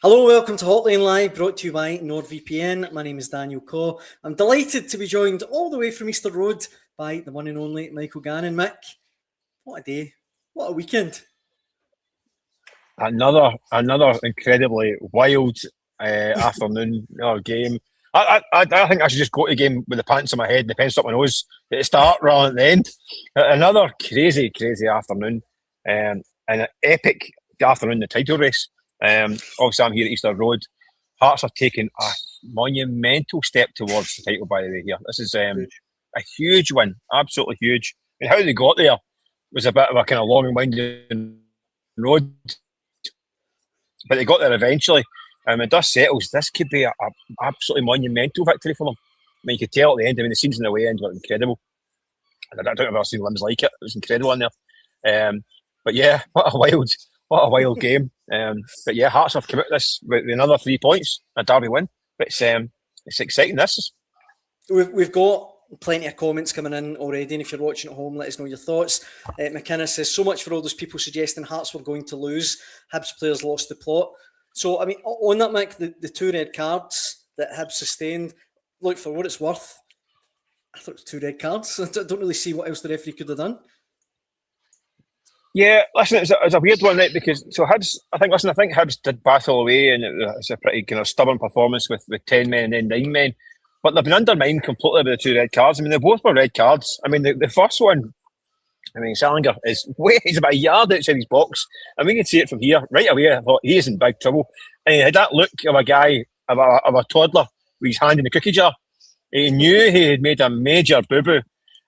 Hello, welcome to Hotline Live, brought to you by NordVPN. My name is Daniel Caw. I'm delighted to be joined all the way from Easter Road by the one and only Michael Gannon. Mick, what a day. What a weekend. Another incredibly wild afternoon game. I think I should just go to the game with the pants on my head and the pencil up my nose at the start rather than the end. Another crazy afternoon. And an epic afternoon in the title race. Obviously, I'm here at Easter Road. Hearts have taken a monumental step towards the title, by the way, here. This is a huge win, absolutely huge. I mean, how they got there was a bit of a kind of long and winding road, but they got there eventually. When dust settles, this could be a absolutely monumental victory for them. I mean, you could tell at the end. I mean, the scenes in the way end were incredible. I don't think I've ever seen limbs like it. It was incredible in there. But yeah, what a wild game. But yeah, Hearts have come out this with another 3 points, a derby win. But it's exciting. We've got plenty of comments coming in already, and if you're watching at home, let us know your thoughts. McKenna says, so much for all those people suggesting Hearts were going to lose. Hibs players lost the plot. So, I mean, on that, Mick, the 2 red cards that Hibs sustained, look, for what it's worth, I thought it was 2 red cards. I don't really see what else the referee could have done. Yeah, listen, it's a weird one, right? Because Hibs, I think Hibs did battle away, and it's a pretty kind of stubborn performance with 10 men and then 9 men. But they've been undermined completely by the 2 red cards. I mean, they both were red cards. I mean, the first one, I mean, Salinger he's about a yard outside his box, and we can see it from here right away. I thought he is in big trouble, and he had that look of a guy, of a toddler with his hand in the cookie jar. He knew he had made a major boo-boo,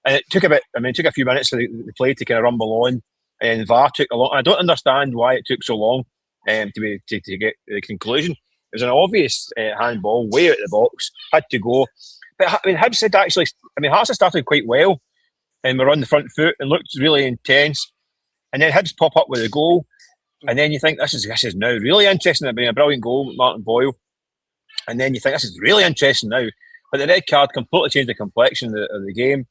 and it took a few minutes for the play to kind of rumble on. And VAR took a long. I don't understand why it took so long to get the conclusion. It was an obvious handball way out of the box, had to go. But I mean, Hibs had actually. I mean, Hearts had started quite well, and were on the front foot and looked really intense. And then Hibs pop up with a goal, and then you think this is now really interesting. It's been a brilliant goal, Martin Boyle. And then you think this is really interesting now. But the red card completely changed the complexion of the game.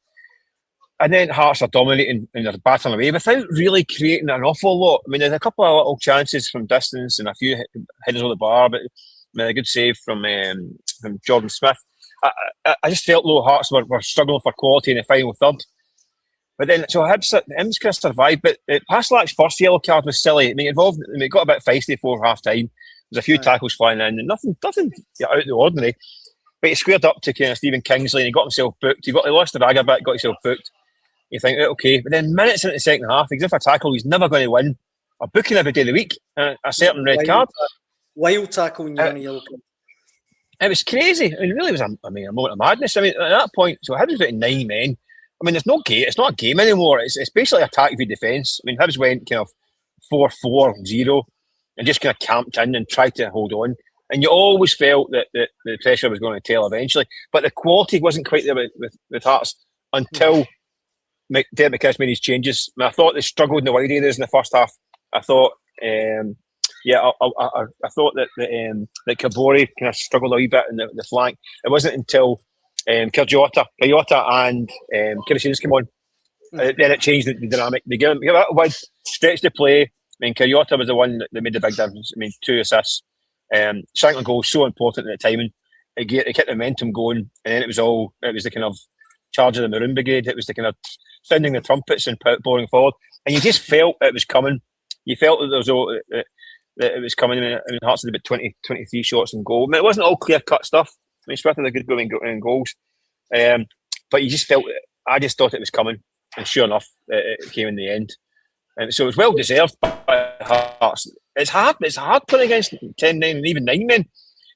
And then Hearts are dominating and they're battling away without really creating an awful lot. I mean, there's a couple of little chances from distance and a few headers on the bar, but a good save from Jordan Smith. I just felt though Hearts were struggling for quality in the final third. But then, so Hibs could have survived. But Paslak's first yellow card was silly. I mean, it got a bit feisty before half time. There's a few tackles flying in and nothing out of the ordinary. But he squared up to kind of Stephen Kingsley and he got himself booked. He lost the bag a bit, got himself booked. You think, right, okay, but then minutes into the second half, he's in for a tackle he's never going to win. A booking every day of the week, a certain red card. Wild tackle when you're on a yellow card. It was crazy. I mean, it really was a moment of madness. I mean, at that point, so Hibs was about 9 men. I mean, there's no game. It's not a game anymore. It's basically attack v defence. I mean, Hibs went kind of 4-4-0 and just kind of camped in and tried to hold on. And you always felt that the pressure was going to tail eventually. But the quality wasn't quite there with Hearts until McDermott McKinnon made his changes. I mean, I thought they struggled in the wide areas in the first half. I thought, I thought that Kabori kind of struggled a wee bit in the flank. It wasn't until Kyrgiota and Kirisin's came on, then it changed the dynamic. They give it a wide stretch to play. I mean, Kyrgiota was the one that made the big difference. I mean, 2 assists. Shankland goal was so important at the timing. It kept the momentum going, and then it was the kind of charge of the Maroon Brigade. It was the kind of sounding the trumpets and pouring forward, and you just felt it was coming. You felt that it was coming. I mean, Hearts had about 23 shots in goal. I mean, it wasn't all clear-cut stuff. I mean, Smith had a good go in goals, but you just felt. I just thought it was coming, and sure enough, it came in the end. And so it was well deserved by Hearts. It's hard playing against 10 men and even 9 men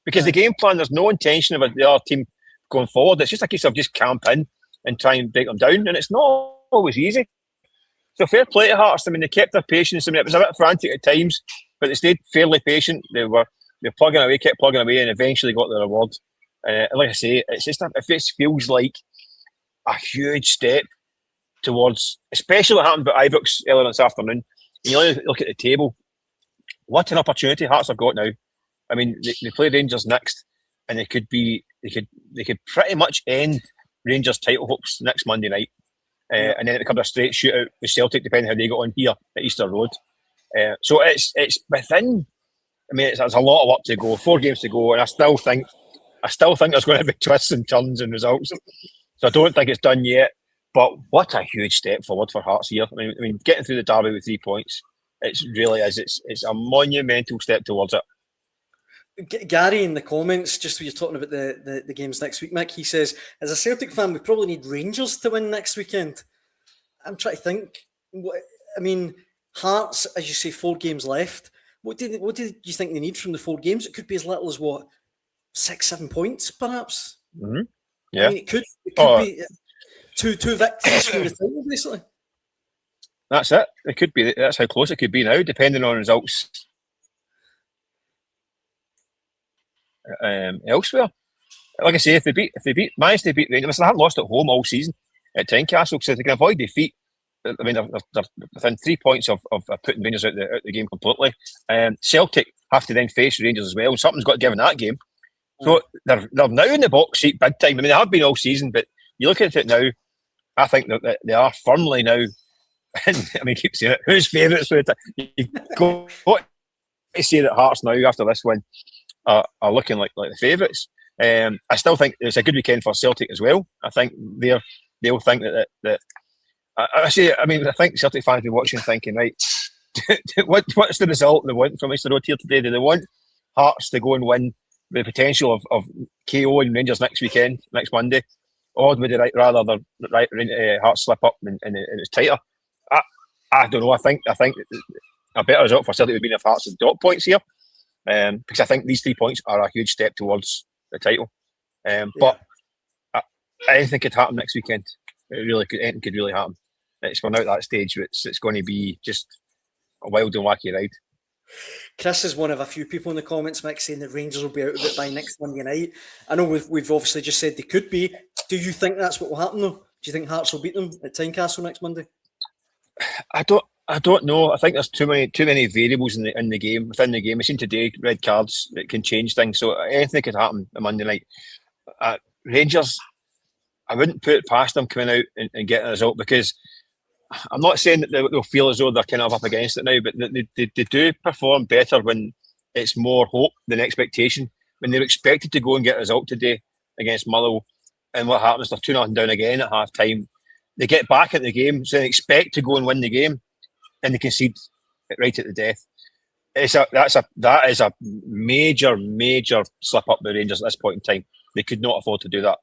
because the game plan. There's no intention of the other team going forward. It's just a case of just camp in and try and break them down, and it's not always easy. So fair play to Hearts. I mean, they kept their patience. I mean, it was a bit frantic at times, but they stayed fairly patient. They plugging away, kept plugging away, and eventually got the reward. And like I say, it feels like a huge step towards, especially what happened at Ibrox earlier this afternoon. And you look at the table, what an opportunity Hearts have got now. I mean, they play Rangers next, and they could pretty much end Rangers title hopes next Monday night. And then it becomes a straight shootout with Celtic, depending how they got on here at Easter Road. So it's within I mean, it's a lot of work to go, 4 games to go, and I still think there's going to be twists and turns and results. So I don't think it's done yet. But what a huge step forward for Hearts here. I mean, getting through the derby with 3 points, it really is. It's a monumental step towards it. Gary in the comments, just when you're talking about the games next week, Mick, he says, as a Celtic fan, we probably need Rangers to win next weekend. I'm trying to think. I mean, Hearts, as you say, 4 games left. What did you think they need from the 4 games? It could be as little as, 6-7 points, perhaps? Mm-hmm. Yeah. I mean, it could be two victories from the title, basically. That's it. It could be. That's how close it could be now, depending on results elsewhere. Like I say, if they manage to beat Rangers, they haven't lost at home all season at Tynecastle, so if they can avoid defeat, I mean, they're within 3 points of putting Rangers out the game completely. Celtic have to then face Rangers as well. Something's got to give in that game. So they're now in the box seat big time. I mean, they have been all season, but you look at it now, I think that they are firmly now. And I mean, keep saying it. Who's favourites for it? You've got to say that Hearts now, after this win, are looking like the favourites. I still think it's a good weekend for Celtic as well. I think they'll think that I think Celtic fans will be watching thinking, right, what's the result they want from Easter Road here today? Do they want Hearts to go and win with the potential of KO and Rangers next Monday? Or would they rather Hearts slip up and it's tighter? I don't know. I think a better result for Celtic would be if Hearts had dot points here, because I think these 3 points are a huge step towards the title. But anything could happen next weekend. Anything could really happen. We're now at that stage where it's going to be just a wild and wacky ride. Chris is one of a few people in the comments, Mick, saying that Rangers will be out of it by next Monday night. I know we've obviously just said they could be. Do you think that's what will happen, though? Do you think Hearts will beat them at Tynecastle next Monday? I don't know. I think there's too many variables within the game. We've seen today red cards that can change things. So anything could happen on Monday night. Rangers, I wouldn't put it past them coming out and getting a result, because I'm not saying that they'll feel as though they're kind of up against it now, but they do perform better when it's more hope than expectation. When they're expected to go and get a result today against Motherwell, and what happens, they're 2-0 down again at half time. They get back into the game, so they expect to go and win the game, and they concede right at the death. That is a major slip up by Rangers at this point in time. They could not afford to do that.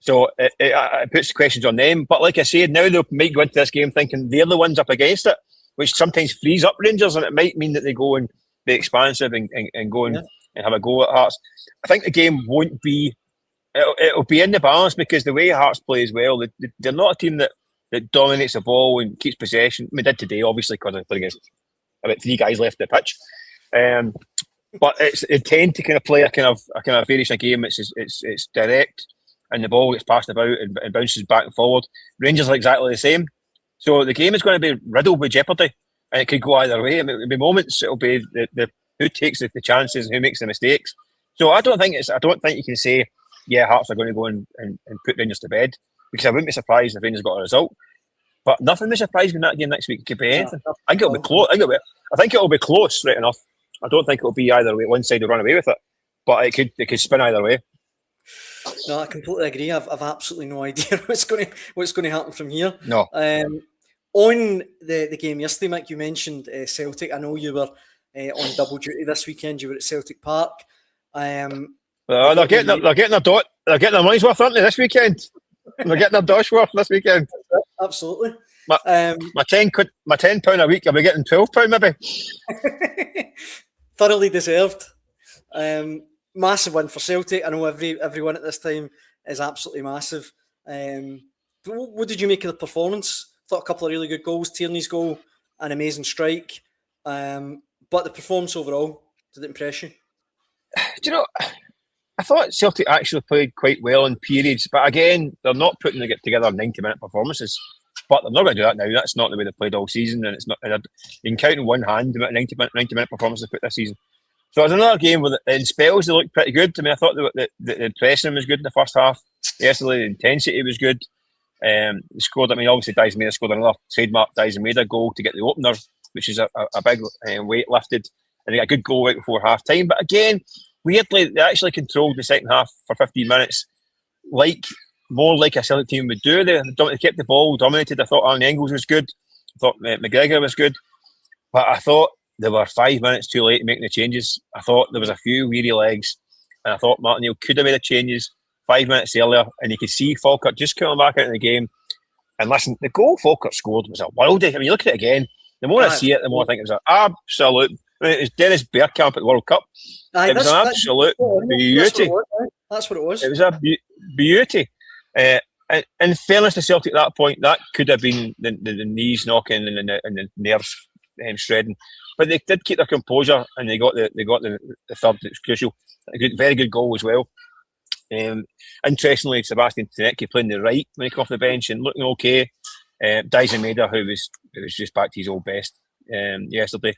So it puts questions on them. But like I said, now they might go into this game thinking they're the ones up against it, which sometimes frees up Rangers, and it might mean that they go and be expansive and go and have a go at Hearts. I think the game won't be. It'll be in the balance, because the way Hearts play as well, they're not a team that dominates the ball and keeps possession. I mean, they did today, obviously, because they played against about 3 guys left the pitch. But they tend to kind of play a kind of variation of game. It's direct, and the ball gets passed about and bounces back and forward. Rangers are exactly the same. So the game is going to be riddled with jeopardy, and it could go either way. I mean, it'll be moments. It'll be the who takes the chances and who makes the mistakes. So I don't think you can say, yeah, Hearts are going to go and put Rangers to bed, because I wouldn't be surprised if Rangers got a result. But nothing will surprise me in that game next week. It could be anything. I think it'll be close. I think it'll be close, right enough. I don't think it'll be either way. One side will run away with it, but it could spin either way. No, I completely agree. I've absolutely no idea what's going to happen from here. No. On the game yesterday, Mick, you mentioned Celtic. I know you were on double duty this weekend. You were at Celtic Park. They're getting their money's worth, aren't they, this weekend? They're getting their dosh worth this weekend. Absolutely. My £10 a week, I'll be getting £12 maybe. Thoroughly deserved. Massive win for Celtic. I know everyone at this time is absolutely massive. What did you make of the performance? Thought a couple of really good goals. Tierney's goal, an amazing strike. But the performance overall, did it impress you? Do you know, I thought Celtic actually played quite well in periods, but again, they're not putting together 90-minute performances. But they're not going to do that now. That's not the way they played all season, and it's not. You can count in one hand the 90-minute performances they put this season. So it was another game where in spells they looked pretty good. I mean, I thought the pressing was good in the first half. Yesterday, the intensity was good. They scored. I mean, obviously, Diaz Maida scored another trademark Diaz Maida goal to get the opener, which is a big weight lifted. and they got a good goal right before half time. But again, weirdly, they actually controlled the second half for 15 minutes, more like a Celtic team would do. They kept the ball, dominated. I thought Alan Engels was good. I thought McGregor was good. But I thought they were 5 minutes too late making the changes. I thought there was a few weary legs, and I thought Martin O'Neill could have made the changes 5 minutes earlier, and you could see Falkirk just coming back out of the game. And listen, the goal Falkirk scored was a worldie. I mean, you look at it again, the more I see it, the more I think it was an absolute... I mean, it was Dennis Bergkamp at the World Cup. It was an absolute beauty. That's what it was. It was a beauty. In fairness to Celtic at that point, that could have been the knees knocking and the nerves shredding. But they did keep their composure, and they got the third. It's crucial. Very good goal as well. Interestingly, Sebastian Tenecki playing the right when he came off the bench and looking okay. Dyson Maeda, who was just back to his old best yesterday.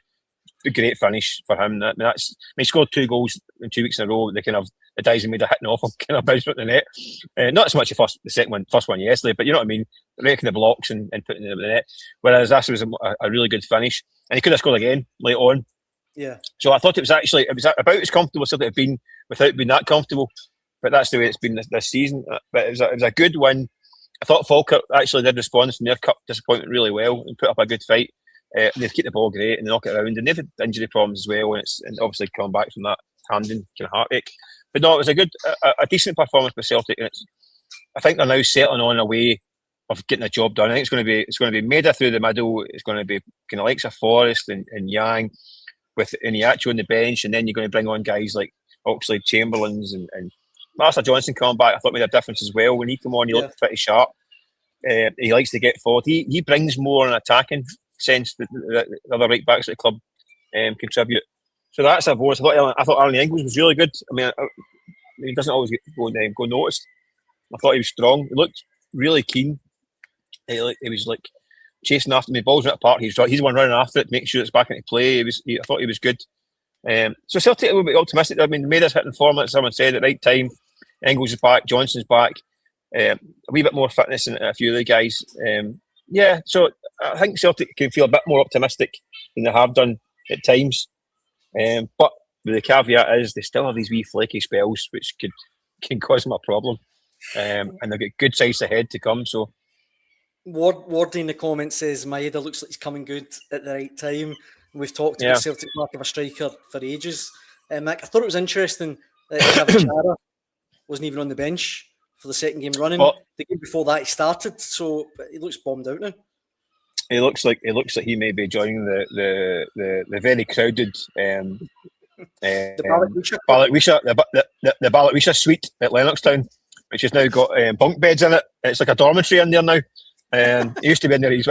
A great finish for him. He scored 2 goals in 2 weeks in a row. The Dyson Maeda hitting off him, kind of bouncing at the net. Not so much the first one yesterday, but you know what I mean. Breaking the blocks and putting it in the net. Whereas this was a really good finish, and he could have scored again later on. Yeah. So I thought it was about as comfortable as Celtic have been without being that comfortable. But that's the way it's been this season. But it was a good win. I thought Falkirk actually did respond from their cup disappointment really well and put up a good fight. They keep the ball great and they knock it around, and they've had injury problems as well, and obviously come back from that handing kind of heartache. But no, it was a decent performance by Celtic, and I think they're now settling on a way of getting a job done. I think it's going to be Maeda through the middle. It's going to be kind of likes of Forrest and Yang with Iniacho on the bench, and then you're going to bring on guys like Oxlade Chamberlains and Master Johnson coming back. I thought made a difference as well. When he came on, he looked pretty sharp. He likes to get forward. He brings more an attacking sense that the other right backs at the club contribute. So that's a bonus. I thought Arnie Engels was really good. I mean, he doesn't always go noticed. I thought he was strong. He looked really keen. He was like chasing after me. Balls out apart. He's the one running after it to make sure it's back into play. I thought he was good. So Celtic a little bit optimistic. I mean, they made us hitting form, like someone said, at the right time. Engels is back. Johnson's back. A wee bit more fitness in a few of the guys. So I think Celtic can feel a bit more optimistic than they have done at times. But the caveat is they still have these wee flaky spells which can cause them a problem. And they've got good sides ahead to come. So Wardy in the comments says Maeda looks like he's coming good at the right time. We've talked about Celtic lack of a striker for ages. Mick, I thought it was interesting that Cavachara wasn't even on the bench for the second game running. The game before that he started, so he looks bombed out now. He looks like he may be joining the very crowded the Ballatwisha suite at Lennoxtown, which has now got bunk beds in it. It's like a dormitory in there now. It used to be in there. It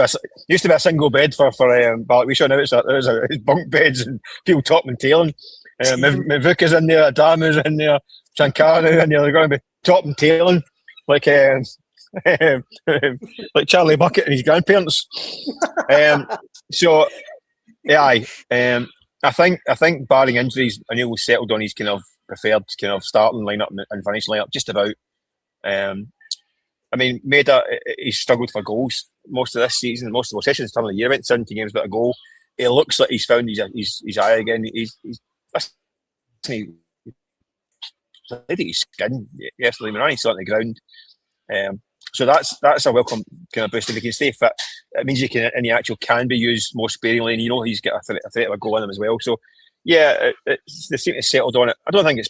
used to be a single bed for Ballatwisha. Now it's bunk beds and people topping and tailing. Mavuka's in there, Adamu's in there, Shankara in there. They're going to be top and tailing like Charlie Bucket and his grandparents. I think barring injuries, O'Neill settled on his kind of preferred kind of starting lineup and finish lineup just about. I mean, Maeda, he's struggled for goals most of this season, most of the sessions time of the year. Went 17 games without a goal. It looks like he's found his eye again. He's his skin yesterday. When he saw it on the ground. So that's a welcome kind of boost. If he can stay fit, it means Iniacho can be used more sparingly, and he's got a threat of a goal in him as well. So they seem to have settled on it. I don't think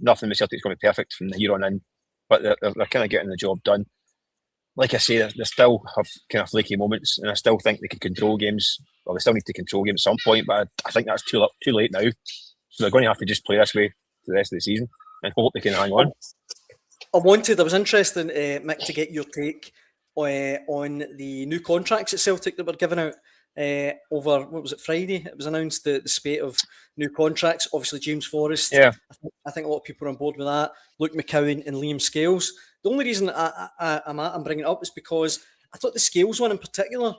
nothing with Celtic's going to be perfect from the here on in, but they're kind of getting the job done. Like I say, they still have kind of flaky moments, and I still think they can control games. Well, they still need to control games at some point, but I think that's too late now. So they're going to have to just play this way for the rest of the season and hope they can hang on. I was interested, Mick, to get your take on the new contracts at Celtic that were given out over, what was it, Friday? It was announced the spate of new contracts. Obviously, James Forrest. Yeah. I think a lot of people are on board with that. Luke McCowan and Liam Scales. The only reason I'm bringing it up is because I thought the Scales one in particular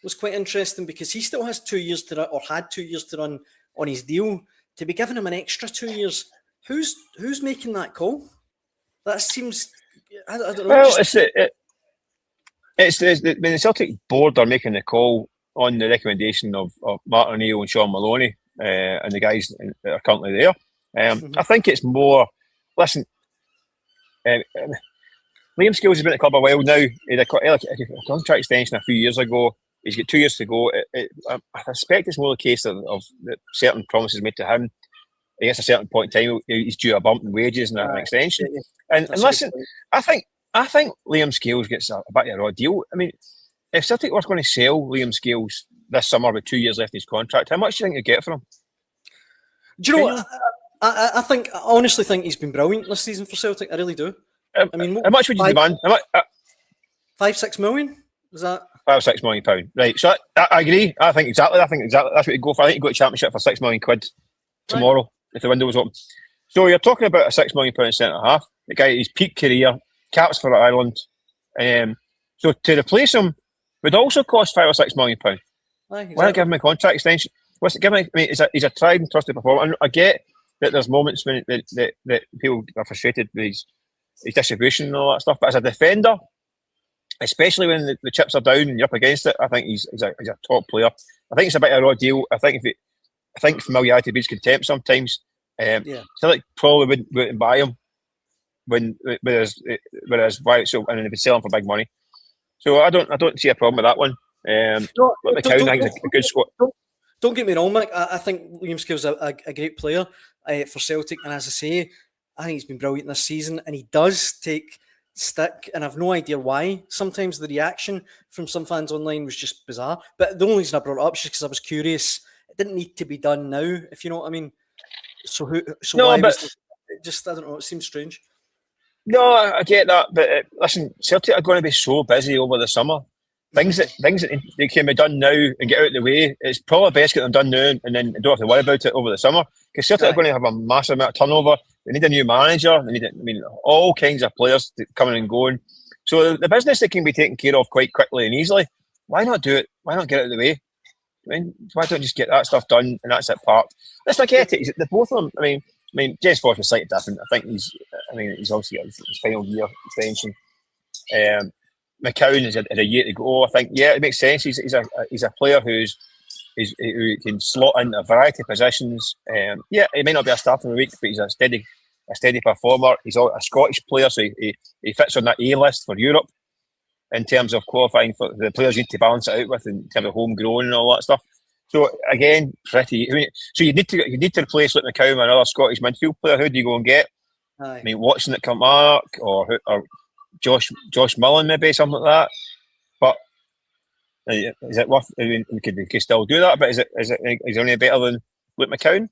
was quite interesting because he still has 2 years to run, or had 2 years to run on his deal. To be giving him an extra 2 years, who's making that call? That seems, I don't know. Well, the Celtic board are making the call on the recommendation of Martin O'Neill and Sean Maloney, and the guys that are currently there. I think it's more. Listen, Liam Scales has been at the club a while now. He had a contract extension a few years ago. He's got 2 years to go. I suspect it's more the case of certain promises made to him. He gets a certain point in time, he's due a bump in wages and an extension. And listen, I think Liam Scales gets a bit of a raw deal. I mean, if Celtic were going to sell Liam Scales this summer with 2 years left in his contract, how much do you think you'd get for him? Do you know what? I honestly think he's been brilliant this season for Celtic. I really do. I mean, how much would you demand? 5-6 million? Was that? £5 or £6 million. Right. So I agree. I think exactly that's what you'd go for. I think you'd go to Championship for £6 million tomorrow if the window was open. So you're talking about a £6 million centre half. The guy, his peak career, caps for Ireland. So to replace him would also cost £5 or £6 million. Exactly. Why not give him a contract extension? He's a tried and trusted performer. And I get that there's moments when that people are frustrated with his distribution and all that stuff. But as a defender, especially when the chips are down and you're up against it, I think he's a top player. I think it's a bit of a raw deal. I think familiarity breeds contempt sometimes. Celtic probably wouldn't buy him whereas why so and they would sell him for big money. So I don't see a problem with that one. McCown, I think is a good squad. Don't get me wrong, Mick. I think Liam Scales is a great player for Celtic, and as I say, I think he's been brilliant this season, and he does take stick, and I've no idea why. Sometimes the reaction from some fans online was just bizarre. But the only reason I brought it up is just because I was curious. It didn't need to be done now, if you know what I mean. So why? But I don't know. It seems strange. No, I get that, but listen, Celtic are going to be so busy over the summer. Things that they can be done now and get out of the way. It's probably best to get them done now, and then don't have to worry about it over the summer. Because Celtic are going to have a massive amount of turnover. They need a new manager. They need, all kinds of players coming and going. So the business that can be taken care of quite quickly and easily. Why not do it? Why not get it out of the way? I mean, why don't you just get that stuff done and that's it parked? Let's not get it. The both of them. I mean, James Forrest was slightly different. I think he's obviously got his final year extension. McCown is a year to go. I think it makes sense. He's a player who can slot in a variety of positions. He may not be a starter in the week, but he's a steady performer. He's a Scottish player, so he fits on that A list for Europe in terms of qualifying for the players you need to balance it out with in terms of homegrown and all that stuff. So again, so you need to replace Luke McCown with another Scottish midfield player. Who do you go and get? Aye. I mean, Watson at Kilmarnock or Josh Mullen, maybe something like that. But is it worth? I mean, we could still do that. But is he only better than Luke McCown?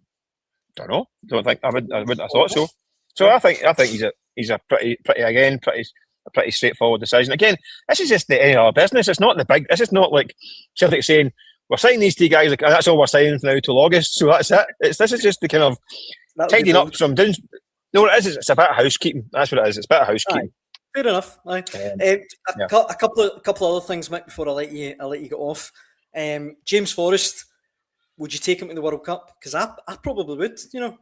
Don't know. Don't think I wouldn't have thought so. So I think he's a pretty straightforward decision. Again, this is just the end of our business. It's not the big. This is not like Celtic saying we're signing these 3 guys. Like, that's all we're signing from now till August. So that's it. This is just the kind of tidying up some down. No, it is. It's a bit of housekeeping. That's what it is. It's a bit of housekeeping. Aye. Fair enough. Aye. A couple of other things, Mick, before I let you get off. James Forrest, would you take him to the World Cup? Because I probably would. You know.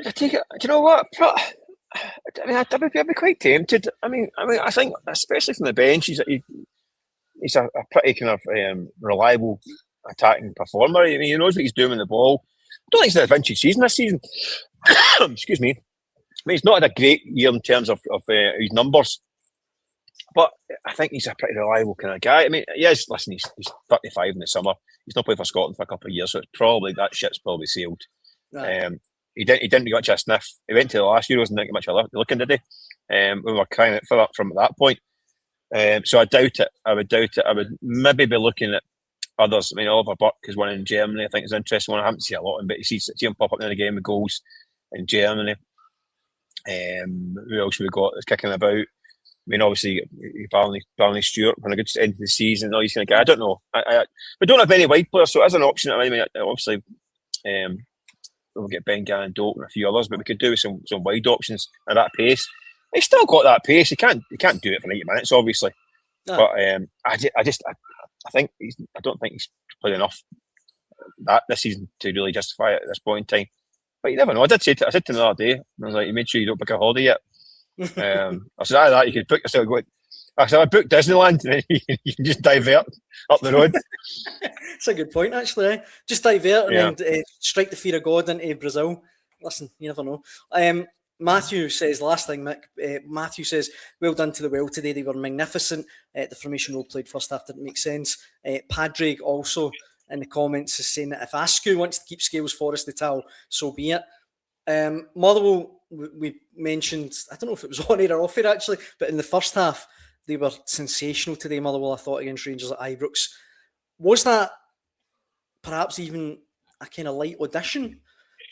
I take it. Do you know what? I mean, I'd be quite tempted. I mean, I think especially from the bench, he's a pretty kind of reliable attacking performer. I mean, he knows what he's doing with the ball. I don't think he's had a vintage season this season. Excuse me. I mean, he's not had a great year in terms of his numbers, but I think he's a pretty reliable kind of guy. I mean, he's 35 in the summer. He's not played for Scotland for a couple of years, so it's probably that ship's probably sailed. Right. He didn't get much of a sniff. He went to the last Euros and didn't get much of a looking, did he? We were crying out for that from that point. So I doubt it. I would doubt it. I would maybe be looking at others. I mean, Oliver Burke is one in Germany. I think is an interesting one. I haven't seen a lot of him, but you see him pop up in the game with goals in Germany. Who else we got that's kicking about? I mean, obviously, Barney Stewart on a good end of the season. All these kind of guys. I don't know. We don't have any wide players, so as an option, I mean, obviously, we'll get Ben Gannon, Doak, and a few others, but we could do with some wide options at that pace. He's still got that pace. He can't do it for 90 minutes, obviously. No. But I don't think he's played enough this season to really justify it at this point in time. But you never know. I said to him the other day, I was like, you made sure you don't book a holiday yet. I said, that you could book yourself. So I booked Disneyland, and you can just divert up the road. It's a good point, actually. Just divert and Yeah. then strike the fear of God into Brazil. Listen, you never know. Matthew says, last thing, Mick. Matthew says, well done to the Well today. They were magnificent. The formation role played first half didn't make sense. Padraig also in the comments is saying that if Askew wants to keep Scales Forrest the towel, so be it. Motherwell, we mentioned, I don't know if it was on air or off air actually, but in the first half, they were sensational today, Motherwell, I thought, against Rangers at Ibrox. Was that perhaps even a kind of light audition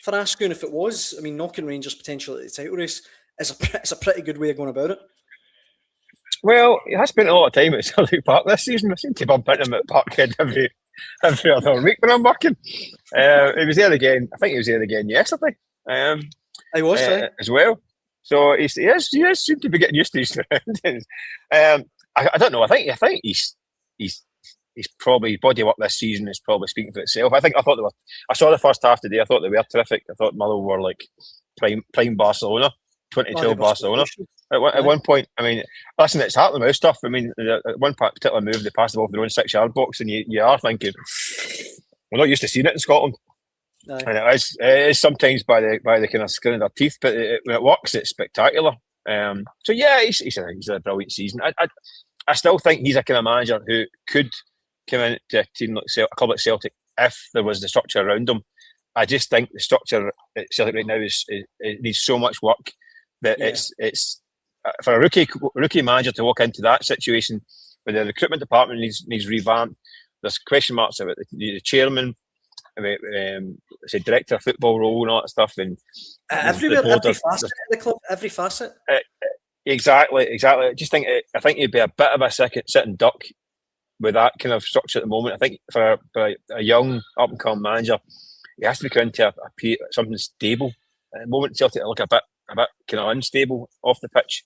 for Askew? And if it was, I mean, knocking Rangers potentially at the title race is a pretty good way of going about it. Well, he has spent a lot of time at Celtic Park this season. I seem to bump into him at Parkhead every other week when I'm working. He was there again. I think he was there again yesterday. I was as well. So he seemed to be getting used to his surroundings. I don't know. I think he's probably body work this season is probably speaking for itself. I saw the first half today. I thought they were terrific. I thought Motherwell were like prime Barcelona, 2012 Barcelona. At one point, I mean, listen, it's heart and mouth stuff. I mean, at one particular move, they passed the ball for their own 6-yard box, and you are thinking, we're not used to seeing it in Scotland. Aye. And it is sometimes by the kind of skin of their teeth, but when it works, it's spectacular. So yeah, he's a brilliant season. I still think he's a kind of manager who could come into a team like a club like Celtic if there was the structure around him. I just think the structure at Celtic right now it needs so much work that it's for a rookie manager to walk into that situation where the recruitment department needs revamped. There's question marks about the chairman, say director of football role and all that stuff, and every facet of the club, every facet. Exactly. I think he'd be a bit of a sitting duck with that kind of structure at the moment. I think for a young up and coming manager, he has to be going to something stable. At the moment, Celtic look a bit kind of unstable off the pitch,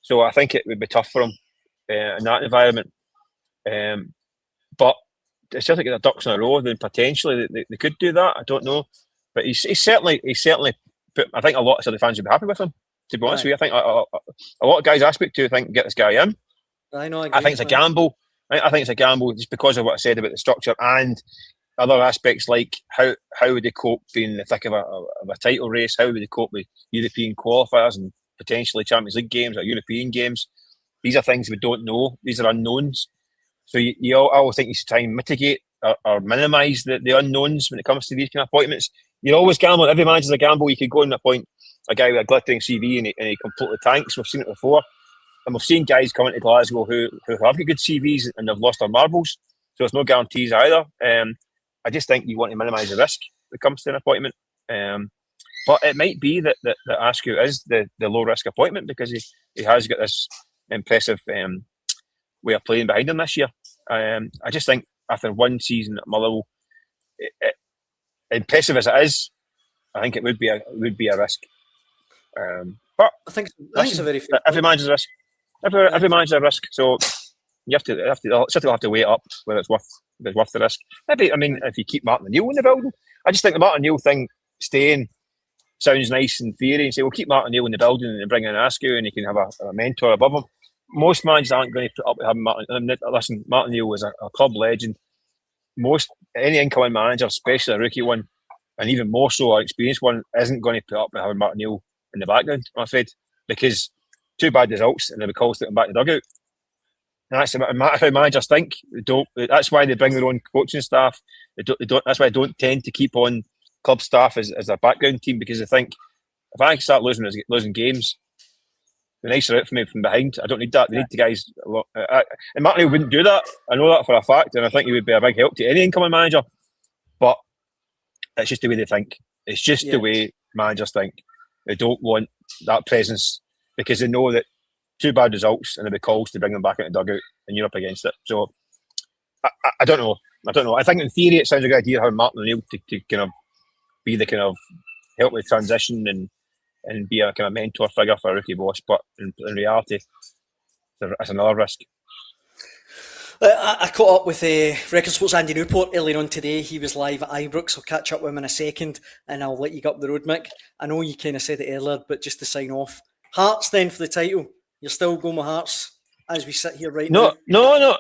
so I think it would be tough for him in that environment. But if Celtic get their ducks in a row, then potentially they could do that. I don't know, but he's certainly put. I think a lot of Celtic fans would be happy with him. To be honest with you, I think a lot of guys I speak to think get this guy in. I know. I think it's a gamble. I think it's a gamble just because of what I said about the structure and other aspects like how would they cope being in the thick of a title race? How would they cope with European qualifiers and potentially Champions League games or European games? These are things we don't know. These are unknowns. So I always think you should try and mitigate or minimise the unknowns when it comes to these kind of appointments. You're always gambling. Every manager's a gamble. You could go and appoint a guy with a glittering CV and he completely tanks. We've seen it before. And we've seen guys come into Glasgow who have got good CVs and have lost their marbles. So there's no guarantees either. I just think you want to minimise the risk when it comes to an appointment. But it might be that Askew is the low risk appointment because he has got this impressive way of playing behind him this year. I just think after one season at Motherwell, impressive as it is, I think it would be a risk. But I think it's a very fair every manager's a risk. Every manager's a risk. So you have to weigh it up whether it's worth the risk. Maybe if you keep Martin O'Neill in the building, I just think the Martin O'Neill thing staying sounds nice in theory. And say we'll keep Martin O'Neill in the building and bring in Askew and he can have a mentor above him. Most managers aren't going to put up with having Martin. Listen, Martin O'Neill was a club legend. Any incoming manager, especially a rookie one, and even more so an experienced one, isn't going to put up with having Martin O'Neill in the background, I'm afraid, because 2 bad results and they'll be called to them back to the dugout. And that's no matter how managers think. That's why they bring their own coaching staff. That's why they don't tend to keep on club staff as their background team because they think if I start losing games, the nicer out for me from behind. I don't need that. They need the guys. And Martin O'Neill wouldn't do that. I know that for a fact, and I think he would be a big help to any incoming manager. But it's just the way they think. It's just the way managers think. They don't want that presence because they know that 2 bad results and there'll be calls to bring them back into the dugout and you're up against it. So I don't know. I think in theory it sounds like a good idea how Martin O'Neill to kind of be the kind of help with transition and be a kind of mentor figure for a rookie boss, but in reality, it's another risk. I caught up with Record Sports Andy Newport earlier on today. He was live at Ibrox. I'll catch up with him in a second and I'll let you get up the road, Mick. I know you kind of said it earlier, but just to sign off. Hearts then for the title. You're still going with Hearts as we sit here right No, now?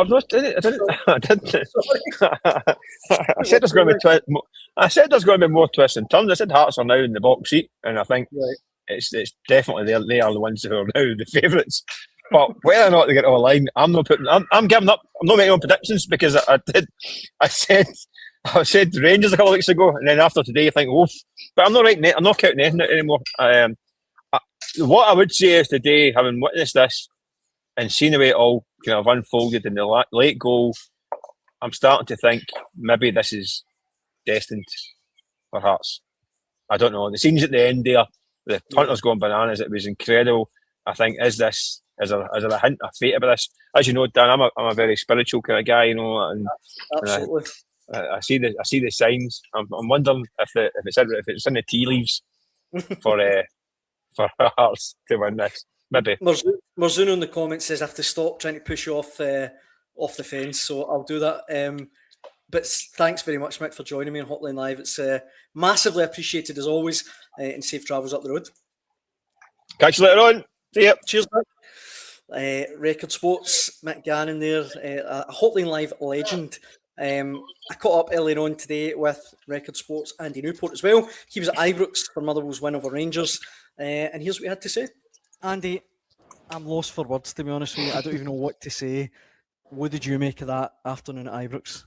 I've not did it. I didn't. I didn't. Sorry. I said there's going to be I said there's going to be more twists and turns. I said Hearts are now in the box seat, and I think Right. it's definitely they are the ones who are now the favourites. But whether or not they get over the line, I'm giving up. I'm not making my predictions because I said Rangers a couple of weeks ago, and then after today, I think oof. But I'm not writing. I'm not counting anything out anymore. What I would say is today, having witnessed this and seen the way it all kind of unfolded in the late goal, I'm starting to think maybe this is destined for Hearts. I don't know. The scenes at the end there, the punters going bananas, it was incredible. I think, is there a hint of fate about this? As you know, Dan, I'm a very spiritual kind of guy, you know, and Absolutely. I see the signs. I'm wondering if it's in the tea leaves for Hearts to win this. Maybe. Marzuno in the comments says I have to stop trying to push you off the fence, so I'll do that. But thanks very much, Mick, for joining me on Hotline Live. It's massively appreciated as always, and safe travels up the road. Catch you later on. See ya. Cheers, Mick. Record Sports, Mick Gannon there, a Hotline Live legend. I caught up earlier on today with Record Sports Andy Newport as well. He was at Ibrox for Motherwell's win over Rangers, and here's what he had to say. Andy, I'm lost for words, to be honest with you. I don't even know what to say. What did you make of that afternoon at Ibrox?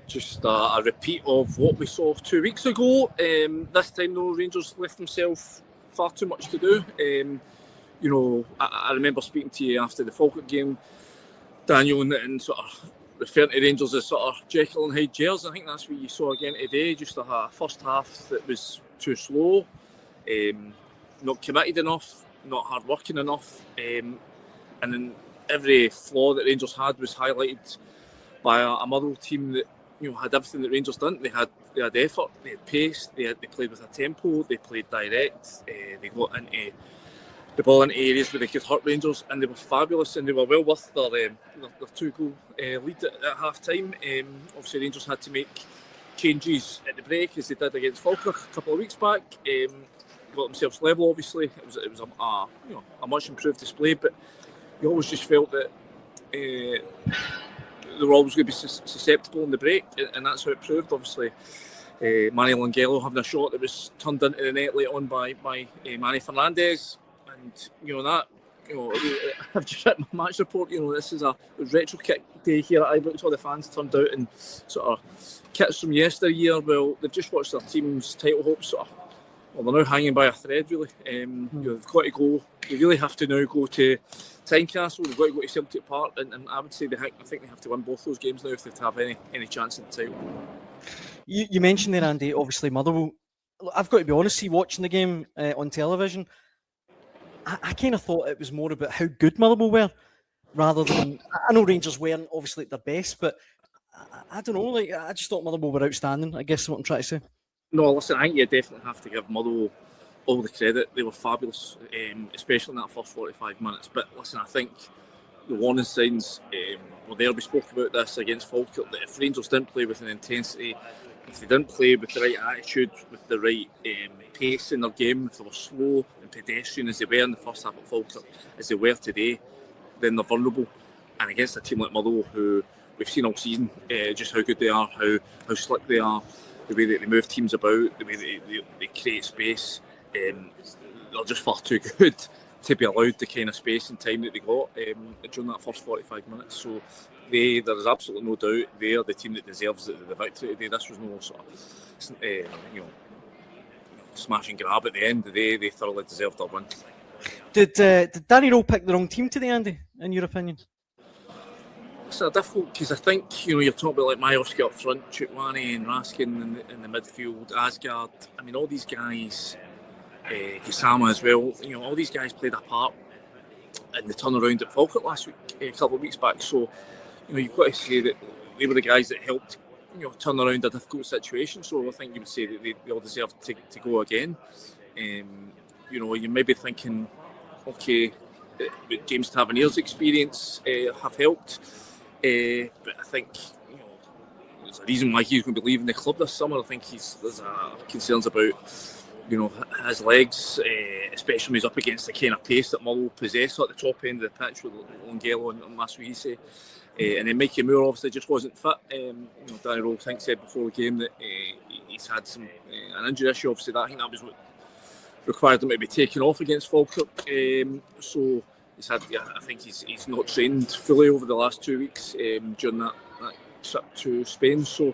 Just a repeat of what we saw 2 weeks ago. This time, though, Rangers left themselves far too much to do. You know, I remember speaking to you after the Falkirk game, Daniel, and sort of referring to Rangers as sort of Jekyll and Hyde Jers. I think that's what you saw again today. Just a first half that was too slow, not committed enough, not hard working enough, and then every flaw that Rangers had was highlighted by a Motherwell team that, you know, had everything that Rangers didn't. They had effort, they had pace, they played with a tempo, they played direct, they got into the ball into areas where they could hurt Rangers, and they were fabulous, and they were well worth their 2-goal lead at half time. Obviously Rangers had to make changes at the break as they did against Falkirk a couple of weeks back. Got themselves level, obviously. It was a much improved display, but you always just felt that they were always going to be susceptible in the break, and that's how it proved. Obviously, Manny Langello having a shot that was turned into the net late on by Manny Fernandez, and I've just written my match report. You know, this is a retro kit day here at Ibrox. All the fans turned out and sort of kits from yesteryear. Well, they've just watched their team's title hopes sort of. Well, they're now hanging by a thread, really. They've got to go. They really have to now go to Tynecastle. They've got to go to Celtic Park, and I would say I think they have to win both those games now if they're to have any chance in the title. You mentioned there, Andy, obviously Motherwell. I've got to be honest, watching the game on television, I kind of thought it was more about how good Motherwell were, rather than... I know Rangers weren't obviously at their best, but I don't know, I just thought Motherwell were outstanding, I guess is what I'm trying to say. No, listen, I think you definitely have to give Motherwell all the credit. They were fabulous, especially in that first 45 minutes. But listen, I think the warning signs were there. We spoke about this against Falkirk, that if Rangers didn't play with an intensity, if they didn't play with the right attitude, with the right pace in their game, if they were slow and pedestrian as they were in the first half of Falkirk, as they were today, then they're vulnerable. And against a team like Motherwell, who we've seen all season, just how good they are, how slick they are, the way that they move teams about, the way that they create space, they're just far too good to be allowed the kind of space and time that they got during that first 45 minutes. So there is absolutely no doubt they are the team that deserves the victory today. This was no sort of smash and grab at the end of the day. They thoroughly deserved their win. Did Danny Rowe pick the wrong team today, Andy, in your opinion? It's difficult because I think, you're talking about like Majorski up front, Chutwani and Raskin in the midfield, Asgard. I mean, all these guys, Gisama as well, all these guys played a part in the turnaround at Falkirk last week, a couple of weeks back. So, you've got to say that they were the guys that helped, turn around a difficult situation. So I think you would say that they all deserve to go again. You may be thinking, okay, James Tavernier's experience have helped. But I think there's a reason why he's going to be leaving the club this summer. I think there's concerns about his legs, especially when he's up against the kind of pace that Motherwell possess at the top end of the pitch with Longelo and Masuise. And then Mikey Moore obviously just wasn't fit. Danny Rose, I think, said before the game that he's had an injury issue. Obviously, I think that was what required him to be taken off against Falkirk. So he's had, I think he's not trained fully over the last 2 weeks during that trip to Spain. So,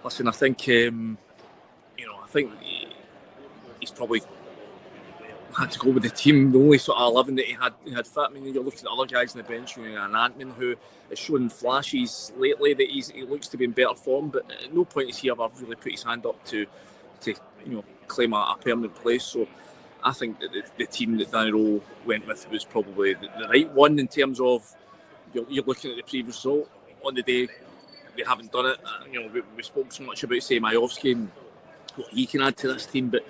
listen, I think I think he's probably had to go with the team. The only sort of 11 that he had fit. I mean, you're looking at other guys on the bench, an Antman who has shown flashes lately that he looks to be in better form, but at no point has he ever really put his hand up to claim a permanent place. So I think that the team that Danny Rowe went with was probably the right one in terms of you're looking at the previous result on the day. They haven't done it. We spoke so much about, say, Majowski and what he can add to this team, but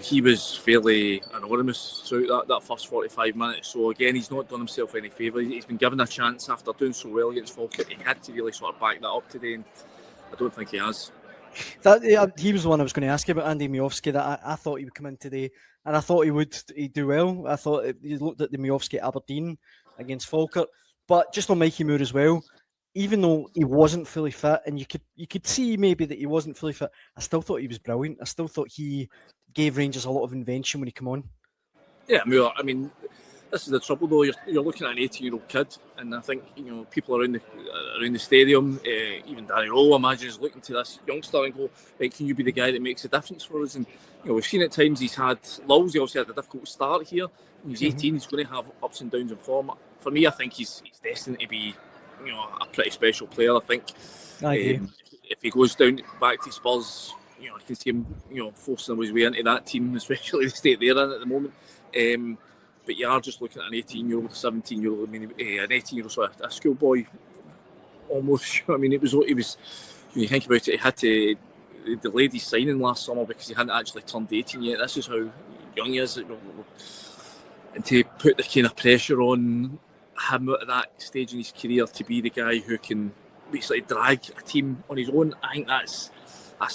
he was fairly anonymous throughout that first 45 minutes. So again, he's not done himself any favour. He's been given a chance after doing so well against Falkirk. He had to really sort of back that up today, and I don't think he has. He was the one I was going to ask you about, Andy Majowski. That I thought he would come in today, and I thought he'd do well. I thought he looked at the Majowski at Aberdeen against Falkirk, but just on Mikey Moore as well. Even though he wasn't fully fit, and you could see maybe that he wasn't fully fit, I still thought he was brilliant. I still thought he gave Rangers a lot of invention when he came on. Yeah, I mean, this is the trouble though. You're looking at an 18-year-old kid, and I think people around the stadium, even Danny Rowe, I imagine, is looking to this youngster and go, right, can you be the guy that makes a difference for us? And we've seen at times he's had lulls. He obviously had a difficult start here. When he's 18, he's going to have ups and downs in form. For me, I think he's destined to be a pretty special player. I think if he goes down back to Spurs, I can see him forcing his way into that team, especially the state they're in at the moment. But you are just looking at an 18-year-old, a 17-year-old. I mean, an 18-year-old, so a schoolboy almost. I mean, he was. When you think about it, he had to delay his signing last summer because he hadn't actually turned 18 yet. This is how young he is, and to put the kind of pressure on him at that stage in his career to be the guy who can basically drag a team on his own, I think that's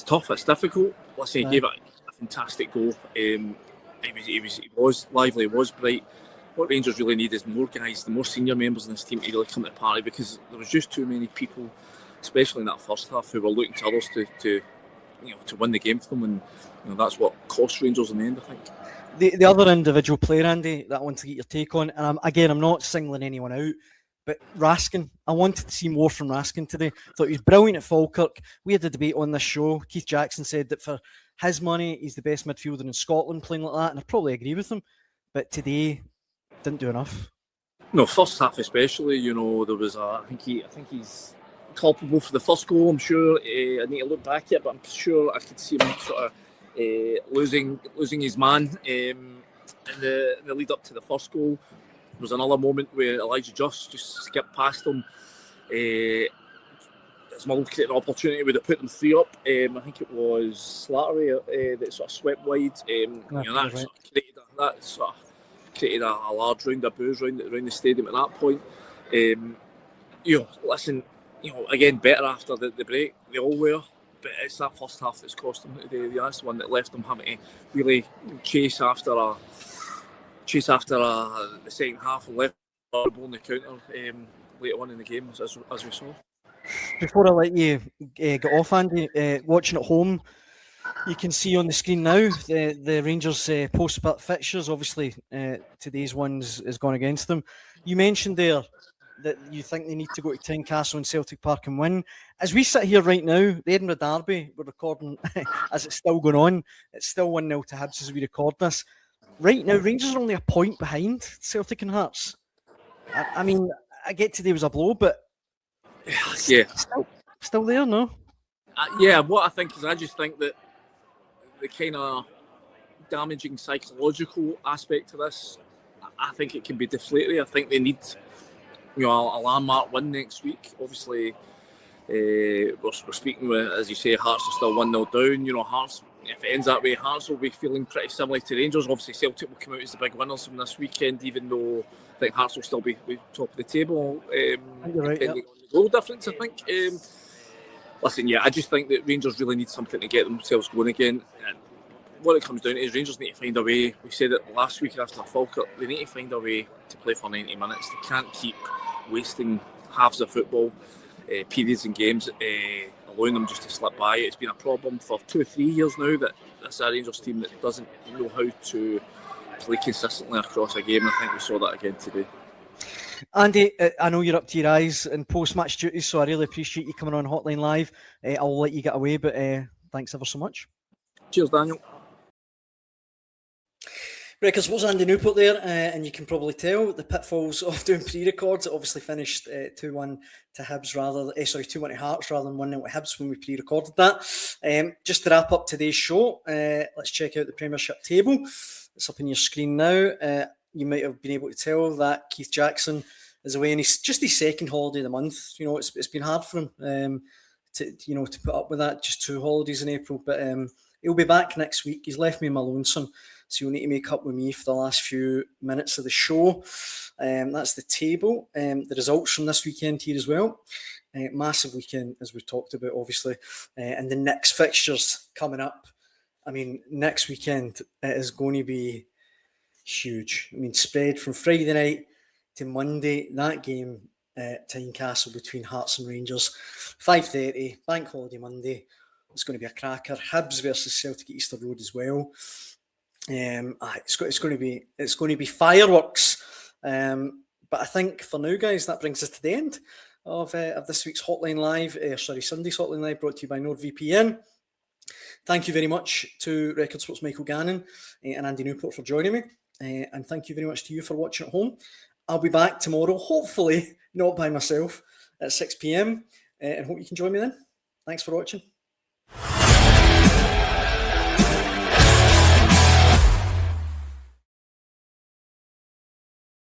tough, it's difficult. Listen, he gave it a fantastic goal. He was lively, he was bright. What Rangers really need is more guys, the more senior members in this team to really come to the party, because there was just too many people, especially in that first half, who were looking to others to win the game for them, and that's what cost Rangers in the end, I think. The other individual player, Andy, that I want to get your take on, and I'm not singling anyone out, but Raskin, I wanted to see more from Raskin today. Thought he was brilliant at Falkirk. We had a debate on this show. Keith Jackson said that for his money, he's the best midfielder in Scotland playing like that, and I probably agree with him. But today, didn't do enough. No, first half especially. There was I think he's culpable for the first goal. I'm sure. I need to look back at it, but I'm sure I could see him sort of losing his man in the lead up to the first goal. There was another moment where Elijah just skipped past him. His mother created an opportunity where they put them 3 up. I think it was Slattery that sort of swept wide. That sort of created a large round of boos around the stadium at that point. Listen, again, better after the break. They all were. But it's that first half that's cost them today. That's the one that left them having to really chase after the second half and left the ball on the counter later on in the game, as we saw. Before I let you get off, Andy, watching at home, you can see on the screen now the Rangers post-split fixtures. Obviously, today's ones has gone against them. You mentioned there that you think they need to go to Tynecastle and Celtic Park and win. As we sit here right now, the Edinburgh Derby, we're recording as it's still going on. It's still 1-0 to Hibs as we record this. Right now, Rangers are only a point behind Celtic and Hearts. I mean, I get today was a blow, but yeah, still there, no? What I think is, I just think that the kind of damaging psychological aspect to this, I think it can be deflated. I think they need a landmark win next week. Obviously, we're speaking with, as you say, Hearts are still 1-0 down. Hearts, if it ends that way, Hearts will be feeling pretty similar to Rangers. Obviously, Celtic will come out as the big winners from this weekend, even though I think Hearts will still be top of the table, depending on the goal difference, I think. Listen, I just think that Rangers really need something to get themselves going again. And what it comes down to is Rangers need to find a way. We said it last week after Falkirk. They need to find a way to play for 90 minutes. They can't keep wasting halves of football, periods in games, allowing them just to slip by. It's been a problem for 2 or 3 years now that this is a Rangers team that doesn't know how to play consistently across a game. I think we saw that again today. Andy, I know you're up to your eyes in post-match duties, so I really appreciate you coming on Hotline Live. I'll let you get away, but thanks ever so much. Cheers, Daniel. Right, because was Andy Newport there, and you can probably tell the pitfalls of doing pre-records. It obviously finished 2-1 to Hibs 2-1 to Hearts rather than 1-0 to Hibs when we pre-recorded that. Just to wrap up today's show, let's check out the Premiership table. It's up on your screen now. You might have been able to tell that Keith Jackson is away, and he's just his second holiday of the month. You know, it's been hard for him to put up with that. Just 2 holidays in April, but he'll be back next week. He's left me in my lonesome, so you'll need to make up with me for the last few minutes of the show. That's the table. The results from this weekend here as well. Massive weekend, as we've talked about, obviously, and the next fixtures coming up. I mean, next weekend it is going to be huge. I mean, spread from Friday night to Monday, that game at Tynecastle between Hearts and Rangers, 5:30, Bank Holiday Monday. It's going to be a cracker. Hibs versus Celtic at Easter Road as well. It's going to be fireworks. But I think for now, guys, that brings us to the end of this week's Hotline Live. Sunday's Hotline Live, brought to you by NordVPN. Thank you very much to Record Sports' Michael Gannon and Andy Newport for joining me. And thank you very much to you for watching at home. I'll be back tomorrow, hopefully not by myself, at 6 p.m. And hope you can join me then. Thanks for watching.